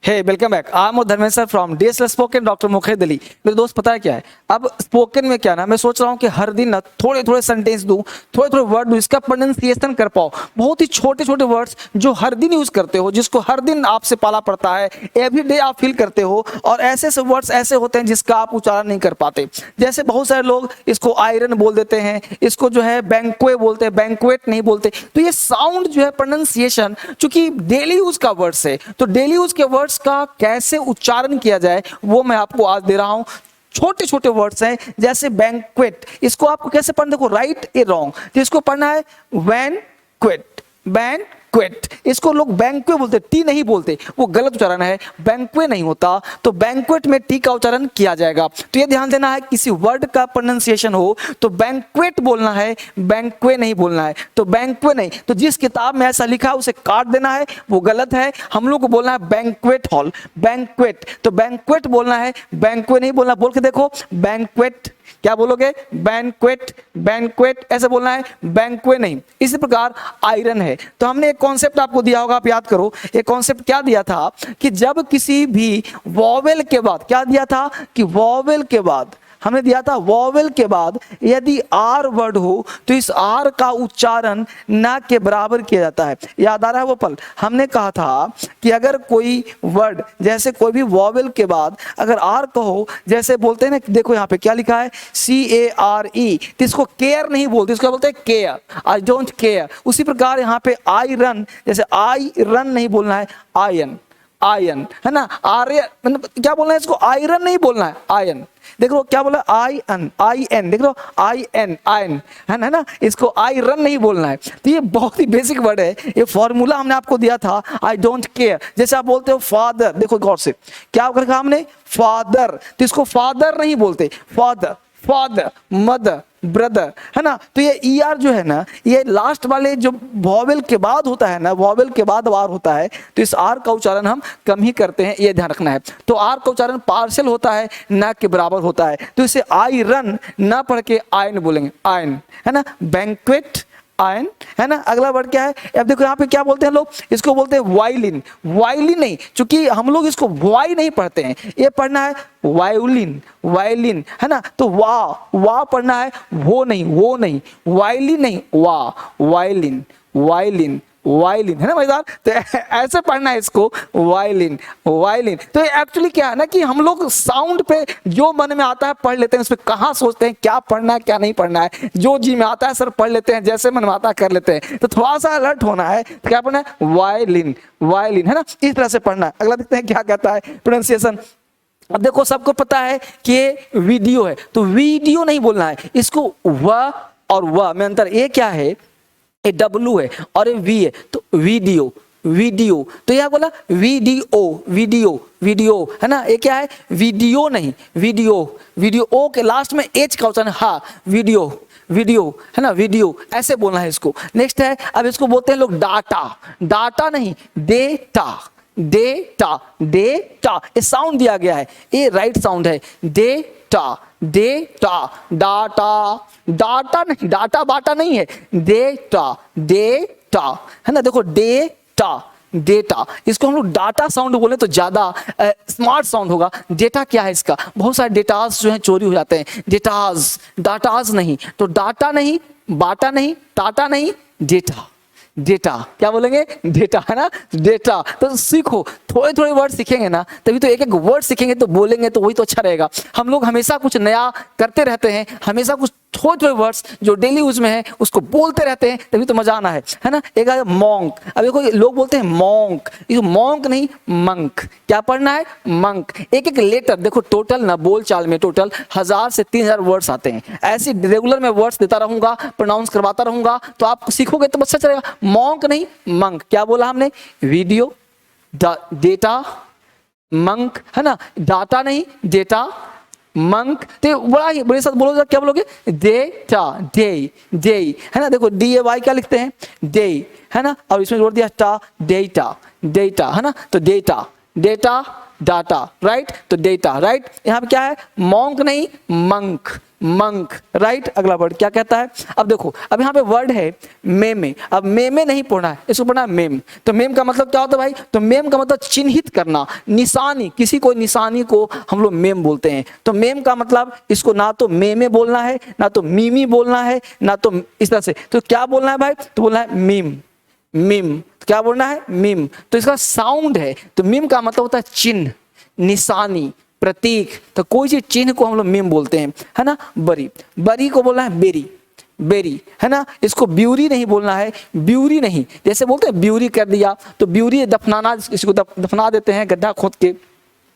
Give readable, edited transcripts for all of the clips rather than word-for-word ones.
Hey welcome back. I am Dharmendra sir from DSL spoken doctor Mukhed Ali. मेरे दोस्त पता है क्या है, अब स्पोकन में क्या ना, मैं सोच रहा हूँ कि हर दिन ना थोड़े थोड़े सेंटेंस दूं, थोड़े थोड़े वर्ड दूं, इसका प्रोनाउंसिएशन कर पाओ। बहुत ही छोटे छोटे वर्ड्स जो हर दिन यूज करते हो, जिसको हर दिन आपसे पाला पड़ता है, एवरीडे आप फील करते हो, और ऐसे ऐसे वर्ड्स ऐसे होते हैं जिसका आप उच्चारण नहीं कर पाते। जैसे बहुत सारे लोग इसको आयरन बोल देते हैं, इसको जो है बैंक्वे बोलते हैं, बैंक्वेट नहीं बोलते। तो ये साउंड जो है प्रोनाउंसिएशन, चूंकि डेली यूज का वर्ड्स है, तो डेली यूज के वर्ड्स का कैसे उच्चारण किया जाए वो मैं आपको आज दे रहा हूं। छोटे छोटे वर्ड्स हैं, जैसे बैंक्वेट, इसको आपको कैसे पढ़ना, देखो राइट ए रॉन्ग, तो इसको पढ़ना है बैंक्वेट, बैंक्वेट। इसको लोग बैंक्वे बोलते, टी नहीं बोलते, वो गलत उच्चारण है, बैंक्वे नहीं होता। तो बैंक्वेट में टी का उच्चारण किया जाएगा। तो ये ध्यान देना है, किसी वर्ड का प्रोनाउंसिएशन हो तो बैंक्वेट बोलना है, बैंक्वे नहीं बोलना है। तो बैंक्वे नहीं, तो जिस किताब में ऐसा लिखा है उसे काट देना है, वो गलत है। हम लोग को बोलना है बैंक्वेट हॉल, बैंक्वेट। तो बैंक्वेट बोलना है, बैंक्वे नहीं बोलना। बोल के देखो, बैंक्वेट, क्या बोलोगे, बैंक्वेट, बैंक्वेट ऐसे बोलना है, बैंक्वे नहीं। इसी प्रकार आयरन है। तो हमने एक कॉन्सेप्ट आपको दिया होगा, आप याद करो। एक कॉन्सेप्ट क्या दिया था कि जब किसी भी वॉवेल के बाद, क्या दिया था कि वॉवेल के बाद हमने दिया था, वॉवेल के बाद यदि आर वर्ड हो तो इस आर का उच्चारण ना के बराबर किया जाता है। याद आ रहा है वो पल, हमने कहा था कि अगर कोई वर्ड, जैसे कोई भी वॉवेल के बाद अगर आर कहो, जैसे बोलते हैं ना, देखो यहाँ पे क्या लिखा है, CARE, तो इसको केयर नहीं बोलते, इसको बोलते हैं केयर, आई डोंट केयर। उसी प्रकार यहाँ पे आई रन, जैसे आई रन नहीं बोलना है, आयन, आयन, है ना, आर्य, मतलब क्या बोलना है इसको, आयरन नहीं बोलना है, आयन। देख लो क्या बोला, आई एन, आई एन, देख लो आई एन, आयन, है ना, इसको आई रन नहीं बोलना है। तो ये बहुत ही बेसिक वर्ड है, ये फॉर्मूला हमने आपको दिया था, आई डोंट केयर। जैसे आप बोलते हो फादर, देखो गौर से क्या कहा हमने, फादर, तो इसको फादर नहीं बोलते, फादर, फादर, मदर, ब्रदर, है ना। तो ये ER जो है ना, ये लास्ट वाले जो वॉवेल के बाद होता है ना, वॉवेल के बाद आर होता है, तो इस आर का उच्चारण हम कम ही करते हैं, ये ध्यान रखना है। तो आर का उच्चारण पार्शियल होता है, ना के बराबर होता है। तो इसे आई रन ना पढ़ के आयन बोलेंगे, आयन, है ना, बैंक्वेट, आयन, है ना। अगला वर्ड क्या है, अब देखो यहाँ पे क्या बोलते हैं लोग, इसको बोलते हैं वायलिन, वायलिन नहीं, क्योंकि हम लोग इसको वाई नहीं पढ़ते हैं, ये पढ़ना है वायोलिन, वायलिन, है ना। तो वाह पढ़ना है, वो नहीं, वो नहीं, वायलिन नहीं, वाह, वायलिन, वायलिन, वायलिन, है ना मजेदार। तो ऐसे पढ़ना है इसको, वायलिन, वायलिन। तो एक्चुअली क्या है ना कि हम लोग साउंड पे जो मन में आता है पढ़ लेते हैं, उसमें कहाँ सोचते हैं क्या पढ़ना है क्या नहीं पढ़ना है। जो जी में आता है सर पढ़ लेते हैं, जैसे मन में आता है कर लेते हैं। तो थोड़ा सा अलर्ट होना है, तो क्या पढ़ना है, वायलिन, वायलिन, है ना, इस तरह से पढ़ना है। अगला देखते हैं क्या कहता है प्रोनाउंसिएशन। अब देखो सबको पता है कि ये वीडियो है, तो वीडियो नहीं बोलना है, इसको व और व में अंतर, ये क्या है, ए W है और ए V है, तो वीडियो, वीडियो। तो यह बोला वीडियो, वीडियो, वीडियो, है ना। ये क्या है, वीडियो नहीं, वीडियो, वीडियो, ओ के लास्ट में H का उच्चारण, हाँ, वीडियो, वीडियो, है ना, वीडियो, ऐसे बोलना है इसको। नेक्स्ट है, अब इसको बोलते हैं लोग डाटा, डाटा नहीं, डेटा, डेटा, डेटा, ये साउंड दिया गया है, ये राइट साउंड है, डेटा, डेटा, डाटा, डाटा नहीं, डाटा बाटा नहीं है, डेटा, डेटा, है ना। देखो डेटा, डेटा, इसको हम लोग डाटा साउंड बोले तो ज्यादा स्मार्ट साउंड होगा। डेटा क्या है, इसका बहुत सारे डेटाज जो है चोरी हो जाते हैं, डेटाज, डाटाज नहीं, तो डाटा नहीं, बाटा नहीं, टाटा नहीं, डेटा, डेटा, क्या बोलेंगे, डेटा, है ना, डेटा। तो सीखो, थोड़े थोड़े वर्ड सीखेंगे ना, तभी तो एक एक वर्ड सीखेंगे तो बोलेंगे तो वही तो अच्छा रहेगा। हम लोग हमेशा कुछ नया करते रहते हैं, हमेशा कुछ थोड़े थोड़े वर्ड्स जो डेली यूज में है उसको बोलते रहते हैं, तभी तो मजा आना है ना। एक है मॉन्क, अब देखो लोग बोलते हैं मॉन्क, ये मॉन्क नहीं, मंक, क्या पढ़ना है, मंक। एक एक लेटर देखो, टोटल ना बोल चाल में टोटल 1000 से 3000 वर्ड्स आते हैं। ऐसे रेगुलर में वर्ड्स देता रहूंगा, प्रोनाउंस करवाता रहूंगा, तो आप सीखोगे तो अच्छा चलेगा। मॉन्क नहीं, मंक, क्या बोला हमने, वीडियो, डेटा, मंक, है ना, डाटा नहीं, डेटा, मंक। तो बड़ा ही बड़े साथ बोलोगे, क्या बोलोगे, डेटा, डे, डे, है ना। देखो DAY क्या लिखते हैं, डे, है ना, और इसमें जोड़ दिया टा, डेटा, डेटा, है ना। तो डेटा, डेटा, डाटा, राइट, तो डेटा, राइट। यहाँ पे क्या है, मॉन्क नहीं मंक, मंक, राइट। अगला वर्ड क्या कहता है, अब देखो, अब यहाँ पे वर्ड है मेमे। अब मेमे नहीं पढ़ना है, इसको पढ़ना है मेम। तो मेम का मतलब क्या होता है भाई, तो मेम का मतलब चिन्हित करना, निशानी, किसी को निशानी को हम लोग मेम बोलते हैं। तो मेम का मतलब इसको ना तो मेमे बोलना है, ना तो मीमी बोलना है, ना तो इस तरह से, तो क्या बोलना है भाई, तो बोलना है मीम, मीम, क्या बोलना है, मीम। तो इसका साउंड है, तो मीम का मतलब होता है चिन्ह, निशानी, प्रतीक। तो कोई चीज चिन्ह को हम लोग मीम बोलते हैं, है ना। बरी, बरी को बोलना है बेरी, बेरी, है ना। इसको ब्यूरी नहीं बोलना है, ब्यूरी नहीं, जैसे बोलते हैं ब्यूरी कर दिया, तो ब्यूरी दफनाना, इसको दफना देते हैं, गड्ढा खोद के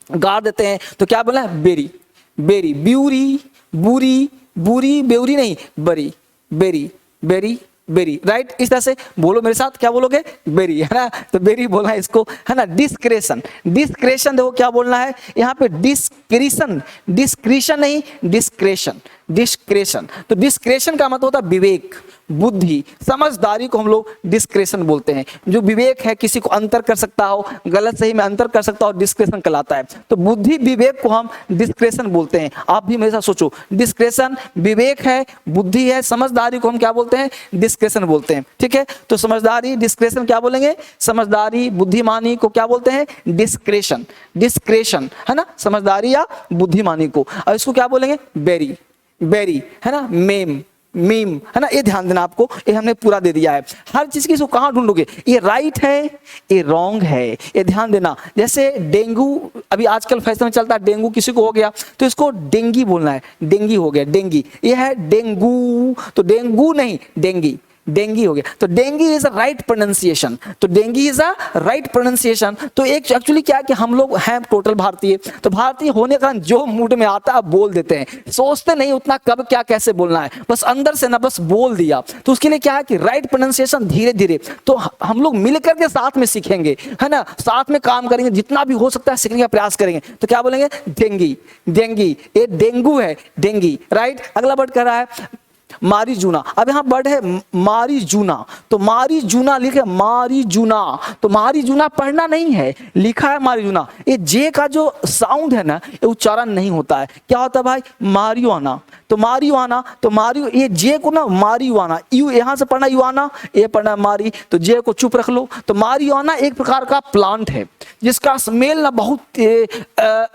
गाड़ देते हैं, तो क्या बोलना है, बेरी, बेरी, ब्यूरी, बुरी, बुरी, ब्यूरी नहीं, बरी, बेरी, बेरी, बेरी, राइट। इस तरह से बोलो मेरे साथ, क्या बोलोगे, बेरी, है ना। तो बेरी बोलना है इसको, है ना। डिस्क्रेशन, डिस्क्रेशन देखो क्या बोलना है यहाँ पे, डिस्क्रिशन, डिस्क्रिशन नहीं, डिस्क्रेशन, डिस्क्रेशन। तो डिस्क्रेशन का मतलब होता है विवेक, बुद्धि, समझदारी को हम लोग डिस्क्रेशन बोलते हैं। जो विवेक है, किसी को अंतर कर सकता हो, गलत सही में अंतर कर सकता हो, डिस्क्रेशन कहलाता है। तो बुद्धि विवेक को हम डिस्क्रेशन बोलते हैं। आप भी मेरे साथ सोचो, डिस्क्रेशन विवेक है, बुद्धि है, समझदारी को हम क्या बोलते हैं, डिस्क्रेशन बोलते हैं, ठीक है। तो समझदारी, डिस्क्रेशन क्या बोलेंगे, समझदारी, बुद्धिमानी को क्या बोलते हैं, डिस्क्रेशन, डिस्क्रेशन, है ना, समझदारी या बुद्धिमानी को। और इसको क्या बोलेंगे, बेरी, बेरी, है ना, मेम, मीम, है ना। ये ध्यान देना आपको, ये हमने पूरा दे दिया है। हर चीज की इसको कहाँ ढूंढोगे, ये राइट है, ये रॉन्ग है, ये ध्यान देना। जैसे डेंगू, अभी आजकल फैशन में चलता है, डेंगू किसी को हो गया तो इसको डेंगी बोलना है, डेंगी हो गया, डेंगी। ये है डेंगू, तो डेंगू नहीं, डेंगी, डेंगी हो गया। तो dengue is a right pronunciation, तो dengue is a right pronunciation. तो एक एक्चुअली क्या है कि हम लोग हैं टोटल भारतीय, तो भारतीय होने के कारण जो मूड में आता है बोल देते हैं, सोचते नहीं उतना कब क्या कैसे बोलना है, बस अंदर से ना बस बोल दिया। तो उसके लिए क्या है कि राइट प्रोनाउंसिएशन धीरे धीरे, तो हम लोग मिलकर के साथ में सीखेंगे, है ना, साथ में काम करेंगे, जितना भी हो सकता है सीखने का प्रयास करेंगे। तो क्या बोलेंगे, डेंगी, डेंगी, ये डेंगू है, डेंगी, राइट। अगला वर्ड कह रहा है मारी जूना। अब यहाँ वर्ड है मारी जूना, तो मारी जूना लिखे, मारी जूना, तो मारी जूना पढ़ना नहीं है, लिखा है मारी जूना। ये जे का जो साउंड है ना, ये उच्चारण नहीं होता है, क्या होता है भाई, मारियुआना। तो मारियुआना, तो मारियो, ये जे को ना मारियुआना, यू यहाँ से पढ़ना युआना, ये पढ़ना मारी, तो जे को चुप रख लो। तो मारियुआना एक प्रकार का प्लांट है जिसका स्मेल ना बहुत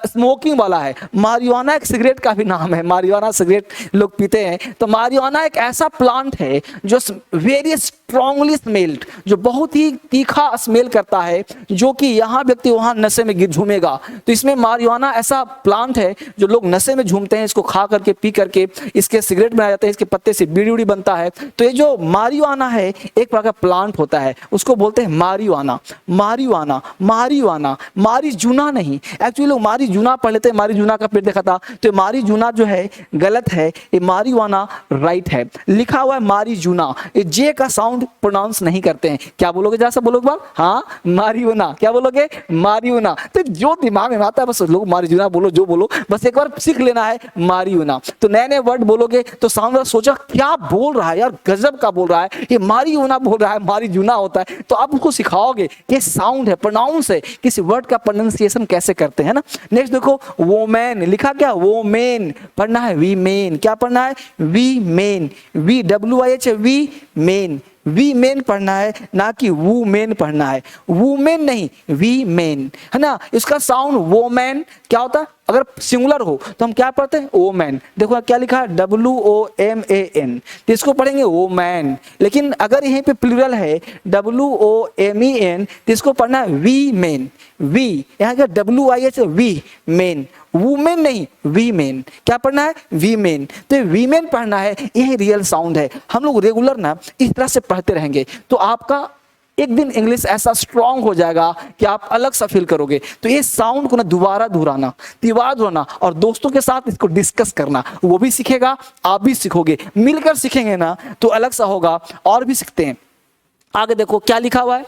स्मोकिंग वाला है। मारियुआना एक सिगरेट का भी नाम है, मारियुआना सिगरेट लोग पीते हैं। तो मारियुआना एक ऐसा प्लांट है जो वेरी स्ट्रांगली स्मेल्ड, जो बहुत ही तीखा स्मेल करता है, जो कि यहाँ व्यक्ति वहाँ नशे में झूमेगा। तो इसमें मारियुआना ऐसा प्लांट है जो लोग नशे में झूमते हैं, इसको खा करके पी करके इसके सिगरेट बनाया जाता है, इसके पत्ते से बीड़ी उड़ी बनता है। तो ये जो मारियुआना है एक प्रकार का प्लांट होता है, उसको बोलते हैं मारियुआना, मारियुआना, मारियुआना, मारीजुना नहीं। एक्चुअली लोग मारीजुना पढ़ लेते हैं, मारीजुना का पेड़ देखा था, तो मारीजुना जो है गलत है, ये मारियुआना राइट है। लिखा हुआ है मारीजुना, ये जे का साउंड प्रोनाउंस नहीं करते हैं। क्या बोलोगे, जरा सा बोलो एक बार, हाँ, मारियुना, क्या बोलोगे, मारियुना। तो जो दिमाग में आता है बस लोग मारीजुना बोलो, जो बोलो बस एक बार सीख लेना है मारियुना। तो नए नए वर्ड बोलोगे तो सामने सोचा क्या बोल रहा है यार, गजब का बोल रहा है, ये मारियुना बोल रहा है, मारीजुना होता है। तो आप उसको सिखाओगे कि साउंड है, प्रोनाउंस है, किसी वर्ड का प्रोनाउंसिएशन कैसे करते हैं ना। नेक्स्ट देखो वोमेन, लिखा क्या, वोमेन, पढ़ना है वी मेन, क्या पढ़ना है, women, we WIH, women, women पढ़ना है, ना कि वू मेन पढ़ना है, वूमेन नहीं, वी मेन, है ना। इसका साउंड वोमेन क्या होता है, अगर सिंगुलर हो तो हम क्या पढ़ते हैं, वोमेन। देखो क्या लिखा है, WOMAN, तो इसको पढ़ेंगे वोमैन। लेकिन अगर यहीं पे प्लूरल है WOMEN, तो इसको पढ़ना है वी मेन, वी, यहाँ का WIH, वी मेन, वुमेन नहीं, वी मेन, क्या पढ़ना है, वी मेन। तो वी मेन पढ़ना है, यही रियल साउंड है। हम लोग रेगुलर ना इस तरह से पढ़ते रहेंगे तो आपका एक दिन इंग्लिश ऐसा स्ट्रांग हो जाएगा कि आप अलग सा फील करोगे। तो ये साउंड को ना दोबारा दोहराना, तिवार दोहराना, और दोस्तों के साथ इसको डिस्कस करना, वो भी सीखेगा, आप भी सीखोगे, मिलकर सीखेंगे ना तो अलग सा होगा, और भी सीखते हैं। आगे देखो क्या लिखा हुआ है,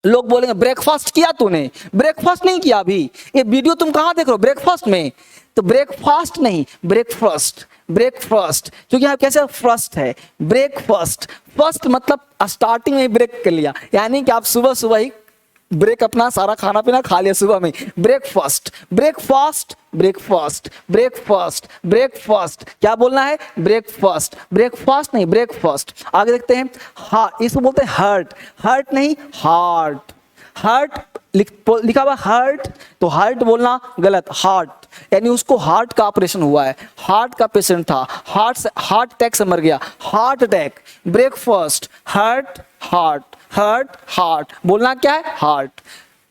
लोग बोलेंगे ब्रेकफास्ट किया तूने, ब्रेकफास्ट नहीं किया अभी, ये वीडियो तुम कहाँ देख रहे हो, ब्रेकफास्ट में। तो ब्रेकफास्ट नहीं, ब्रेकफास्ट, ब्रेकफास्ट, क्योंकि यहाँ कैसे फर्स्ट है, ब्रेकफास्ट, फर्स्ट मतलब स्टार्टिंग में ही ब्रेक कर लिया, यानी कि आप सुबह सुबह ही ब्रेक अपना सारा खाना पीना खा लिया सुबह में। Breakfast, breakfast, breakfast, breakfast, breakfast, क्या बोलना है? ब्रेकफास्ट, ब्रेकफास्ट नहीं ब्रेकफास्ट। आगे देखते हैं, हाँ इसको बोलते हैं हर्ट, हर्ट नहीं हार्ट, हार्ट लिखा हुआ हार्ट, तो हार्ट बोलना गलत, हार्ट, यानी उसको हार्ट का ऑपरेशन हुआ है, हार्ट का पेशेंट था, हार्ट अटैक से मर गया, heart attack. Breakfast, heart, heart, heart, heart, बोलना क्या है? हार्ट।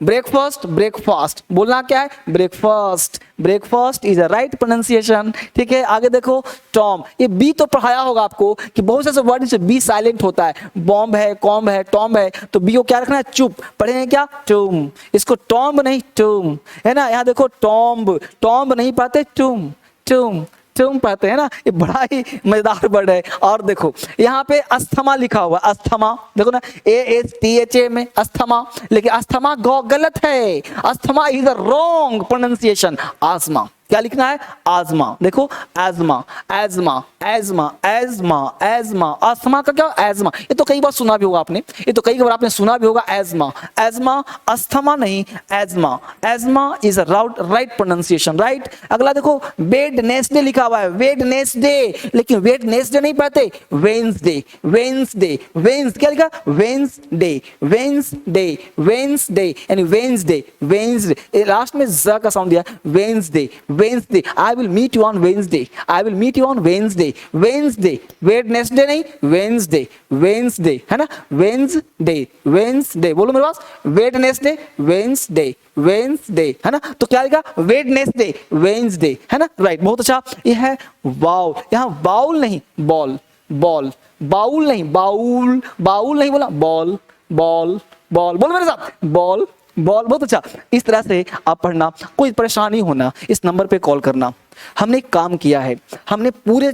ब्रेकफास्ट, ब्रेकफास्ट, बोलना क्या है? Breakfast, breakfast is a right pronunciation. ठीक है, आगे देखो, टॉम, ये बी तो पढ़ाया होगा आपको कि बहुत से वर्ड से बी साइलेंट होता है, बॉम्ब है, कॉम्ब है, टॉम है, तो बी को क्या रखना है? चुप। पढ़े हैं क्या? टूम, इसको टॉम्ब नहीं टूम, है ना। यहाँ देखो टॉम्ब, टॉम्ब नहीं पाते, टूम, टूम, टूम पाते हैं ना, ये बड़ा ही मजेदार वर्ड है। और देखो यहाँ पे अस्थमा लिखा हुआ, अस्थमा देखो ना, ASTHA में अस्थमा, लेकिन अस्थमा गलत है, asthma is a wrong pronunciation. आजमा, क्या लिखना है? आजमा। देखो asthma, asthma, asthma, asthma, asthma, asthma का क्या? एजमा। ये तो कई बार सुना भी होगा आपने, ये तो कई बार आपने सुना भी होगा, एजमा, एजमा, अस्थमा नहीं asthma, asthma is a right pronunciation, right. अगला देखो, वेडनेसडे लिखा हुआ है, वेडनेसडे, लेकिन वेडनेसडे नहीं पढ़ते, वेंसडे, वेंसडे, वेंस, क्या लिखा? वेंसडे, वेंसडे, वेंसडे, यानी वेंसडे, वेंसडे, लास्ट में ज का साउंड दिया, Wednesday, Wednesday, I will meet you on Wednesday, I will meet you on Wednesday, Wednesday, Wednesday नहीं वेंसडे, वेंसडे, है ना, वेंसडे, वेंसडे, बोलो मेरे पास, वेडनेसडे, वेंसडे, वेंसडे, है ना। तो क्या लिखा? वेडनेसडे, वेंसडे, है ना, राइट, बहुत अच्छा। ये है वाउ, यहाँ बाउल नहीं बॉल, बॉल, बाउल नहीं बाउल, बाउल नहीं बोला, बॉल, बॉल, बॉल, बोलो मेरे साथ, बॉल, बॉल, बहुत अच्छा। इस तरह से आप पढ़ना, कोई परेशानी होना इस नंबर पे कॉल करना। हमने एक काम किया है, हमने पूरे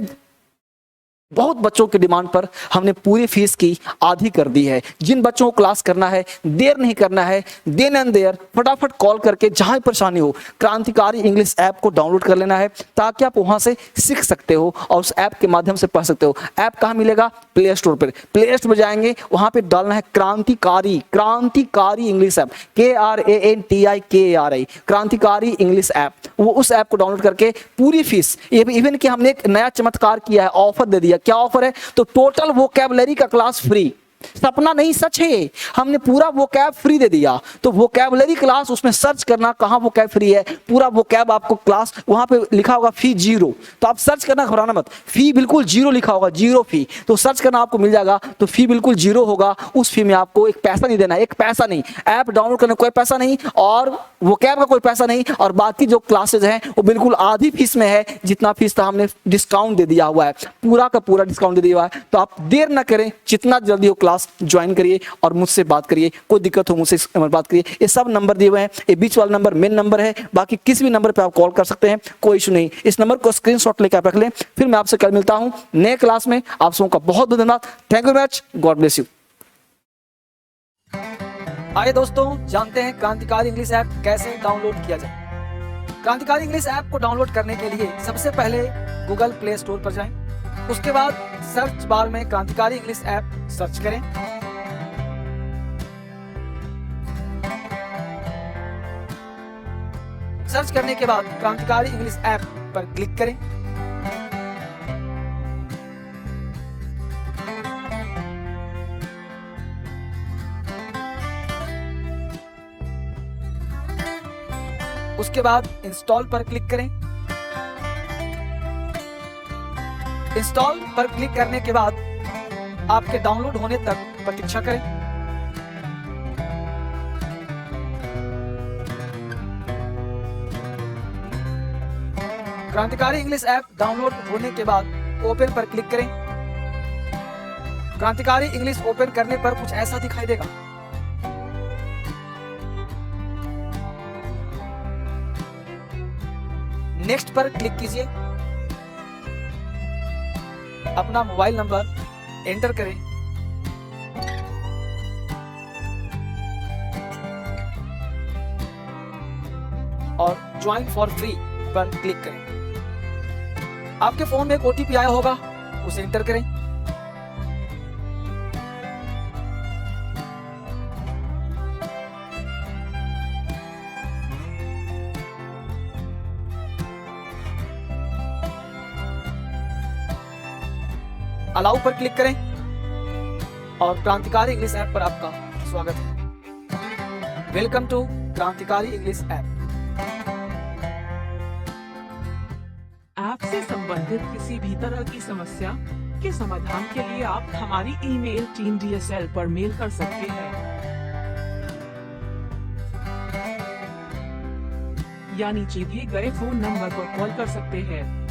बहुत बच्चों की डिमांड पर हमने पूरी फीस की आधी कर दी है। जिन बच्चों को क्लास करना है, देर नहीं करना है, देन एंड देयर फटाफट कॉल करके जहां परेशानी हो, क्रांतिकारी इंग्लिश ऐप को डाउनलोड कर लेना है, ताकि आप वहां से सीख सकते हो और उस ऐप के माध्यम से पढ़ सकते हो। ऐप कहाँ मिलेगा? प्ले स्टोर पर। प्ले स्टोर पर जाएंगे, वहां पर डालना है क्रांतिकारी, क्रांतिकारी इंग्लिश ऐप, KRANTIKARI, क्रांतिकारी इंग्लिश ऐप। वो उस ऐप को डाउनलोड करके पूरी फीस, इवन कि हमने एक नया चमत्कार किया है, ऑफर दे दिया। क्या ऑफर है? तो टोटल वोकैबुलरी का क्लास फ्री, सपना नहीं सच है, हमने पूरा वोकैब फ्री दे दिया। तो वोकैबुलरी क्लास, उसमें सर्च करना कहाँ वोकैब फ्री है, पूरा वोकैब आपको क्लास, वहां पे लिखा होगा फी 0, तो आप सर्च करना, घबराना मत, फी बिल्कुल 0 लिखा होगा, 0 फी, तो सर्च करना आपको मिल जाएगा। तो फी बिल्कुल 0 होगा, उस फी में आपको एक पैसा नहीं देना, एक पैसा नहीं, ऐप डाउनलोड करने कोई पैसा नहीं और वोकैब का कोई पैसा नहीं, और बाकी जो क्लासेज हैं वो बिल्कुल आधी फीस में है, जितना फीस था हमने डिस्काउंट दे दिया हुआ है, पूरा का पूरा डिस्काउंट दे दिया हुआ है। तो आप देर ना करें, जितना जल्दी हो क्लास ज्वाइन करिए और मुझसे बात करिए, कोई दिक्कत हो मुझसे बात करिए। ये सब नंबर दिए हुए हैं, ये बीच वाला नंबर मेन नंबर है, बाकी किसी भी नंबर पे आप कॉल कर सकते हैं, कोई इशू नहीं। इस नंबर को स्क्रीनशॉट लेकर आप रख लें। फिर मैं आपसे कल मिलता हूं नए क्लास में। आप सबों का बहुत बहुत धन्यवाद। Thank you very much, God bless you. आइए दोस्तों, जानते हैं क्रांतिकारी इंग्लिश ऐप कैसे डाउनलोड किया जाए। क्रांतिकारी इंग्लिश ऐप को डाउनलोड करने के लिए सबसे पहले गूगल प्ले स्टोर पर जाएं, उसके बाद सर्च बार में क्रांतिकारी इंग्लिश ऐप सर्च करें। सर्च करने के बाद क्रांतिकारी इंग्लिश ऐप पर क्लिक करें। उसके बाद इंस्टॉल पर क्लिक करें। इंस्टॉल पर क्लिक करने के बाद आपके डाउनलोड होने तक प्रतीक्षा करें। क्रांतिकारी इंग्लिश ऐप डाउनलोड होने के बाद ओपन पर क्लिक करें। क्रांतिकारी इंग्लिश ओपन करने पर कुछ ऐसा दिखाई देगा। नेक्स्ट पर क्लिक कीजिए। अपना मोबाइल नंबर एंटर करें। और ज्वाइन फॉर फ्री पर क्लिक करें। आपके फोन में एक OTP आया होगा, उसे एंटर करें। अलाउ पर क्लिक करें और क्रांतिकारी इंग्लिश ऐप पर आपका स्वागत है। वेलकम टू क्रांतिकारी इंग्लिश ऐप। ऐप से संबंधित किसी भी तरह की समस्या के समाधान के लिए आप हमारी ईमेल टीम DSL पर मेल कर सकते हैं या नीचे दिए गए फोन नंबर पर कॉल कर सकते हैं।